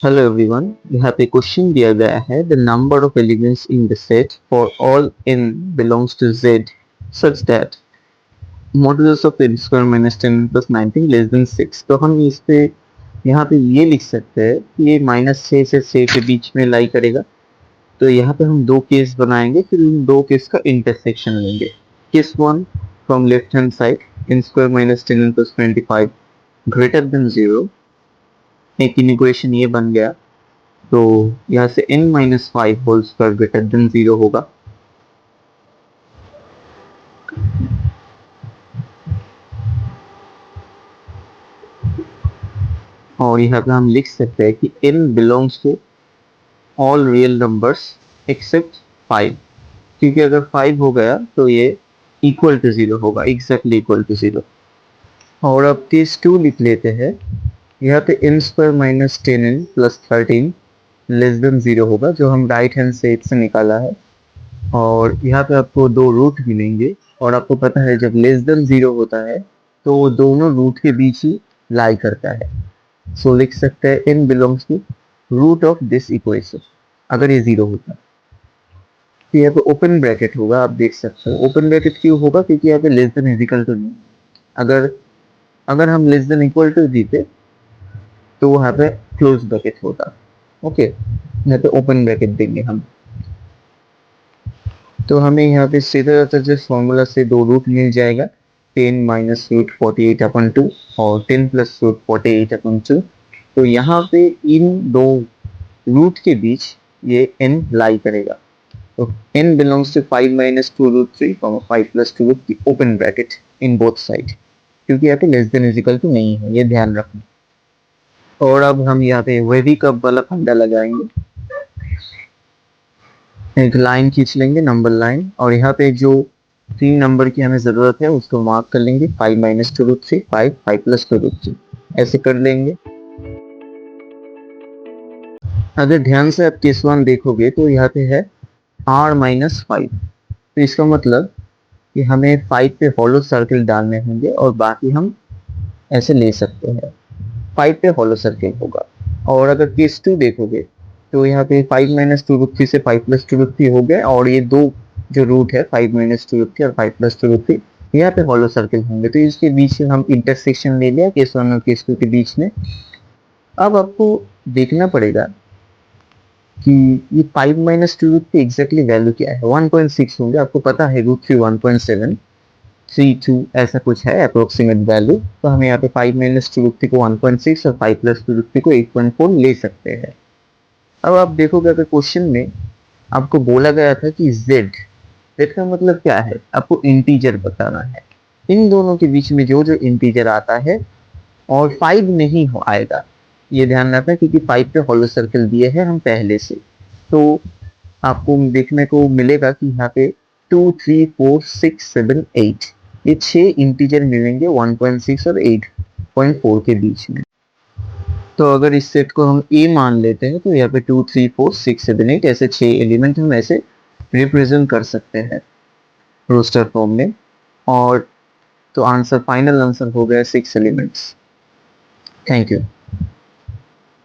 Hello everyone, यहाँ पे question दिया गया है the number of elements in the set for all n belongs to Z such that modulus of n square minus 10 plus 19 less than 6। तो हम इस पे यहाँ पे ये लिख सकते हैं कि ये -6 से 6 के बीच में लाई करेगा। तो यहाँ पे हम दो केस बनाएंगे, फिर उन दो केस का इंटरसेक्शन लेंगे। Case one from left hand side n square minus 10 plus 25 greater than 0। एक इक्वेशन ये बन गया। तो यहाँ से n minus five whole square greater than 0 होगा। और यहाँ पे हम लिख सकते हैं कि n belongs to all real numbers except 5, क्योंकि अगर 5 हो गया तो ये इक्वल टू 0 होगा, एग्जैक्टली इक्वल टू 0। और अब केस 2 लिख लेते हैं। यहाँ पे n square minus 10n plus 13 less than 0 होगा, जो हम राइट हैंड साइड से निकाला है। और यहाँ पे आपको दो रूट मिलेंगे, और आपको पता है जब लेस देन 0 होता है तो वो दोनों रूट के बीच ही लाई करता है। सो लिख सकते हैं n belongs to root of this equation अगर ये 0 होता है। तो यहाँ पे ओपन ब्रैकेट होगा, आप देख सकते हो। ओपन ब्रैकेट क्यों होगा? क्योंकि यहाँ पे less than is equal to नहीं। अगर अगर हम लेस देन इक्वल टू देते तो वहां पे क्लोज ब्रैकेट होता। ओके, यहाँ पे ओपन ब्रैकेट देंगे हम। तो हमें यहाँ पे सीधा साधा जिस फॉर्मूला से दो रूट मिल जाएगा, 10 माइनस रूट 48 अपन 2 और 10 प्लस रूट 48 अपन 2। तो यहाँ पे इन दो रूट के बीच ये n लाई करेगा। तो n belongs to 5 minus 2 root 3 5 plus 2 root 3 open bracket in both side, क्योंकि यहाँ पे less than is equal to नहीं है, ये ध्यान रखना। और अब हम यहाँ पे वेरी कप वाला फंडा लगाएंगे। एक लाइन खींच लेंगे, नंबर लाइन, और यहाँ पे जो 3 नंबर की हमें जरूरत है उसको मार्क कर लेंगे। 5 minus two root three, 5 plus two root three, ऐसे कर लेंगे। अगर ध्यान से आप केस वन देखोगे तो यहाँ पे है r माइनस फाइव। तो इसका मतलब कि हमें 5 पे हॉलो सर्किल डालने होंगे, और बाकी हम ऐसे ले सकते हैं। 5 पे हॉलो सर्किल होगा। और अगर केस टू देखोगे तो यहाँ पे 5 माइनस टू रूट थ्री से 5 प्लस टू रूट थ्री हो गया, और ये दो जो रूट है 5 माइनस टू रूट थ्री और 5 प्लस टू रूट थ्री, यहाँ पे हॉलो सर्किल होंगे। तो इसके बीच में हम इंटरसेक्शन ले लिया केस वन और केस टू के बीच में। अब आपको देखना पड़ेगा कि ये 5 माइनस टू रूट की एग्जैक्टली वैल्यू क्या है। 1.6 होंगे, आपको पता है रूट थ्री 1.7 3 2 ऐसा कुछ है अप्रोक्सीमेट वैल्यू। तो हम यहाँ पे 5 माइनस टू रूट थ्री को 1.6 और 5 प्लस टू रूट थ्री को 8.4 ले सकते हैं। अब आप देखोगे अगर क्वेश्चन में आपको बोला गया था कि z, z का मतलब क्या है, आपको इंटीजर बताना है। इन दोनों के बीच में जो जो इंटीजर आता है और 5 नहीं हो आएगा, ये ध्यान रखना, क्योंकि 5 पे हॉलो सर्कल दिए हैं हम पहले से। तो आपको देखने को मिलेगा कि यहाँ पे 2 3 4 6 7 8 ये 6 इंटीजर मिलेंगे 1.6 और 8.4 के बीच में। तो अगर इस सेट को हम ए मान लेते हैं तो यहाँ पे 2 3 4 6 7 8 ऐसे 6 एलिमेंट हम ऐसे रिप्रेजेंट कर सकते हैं रोस्टर फॉर्म में। और तो आंसर, फाइनल आंसर हो गया 6 एलिमेंट्स। Thank you.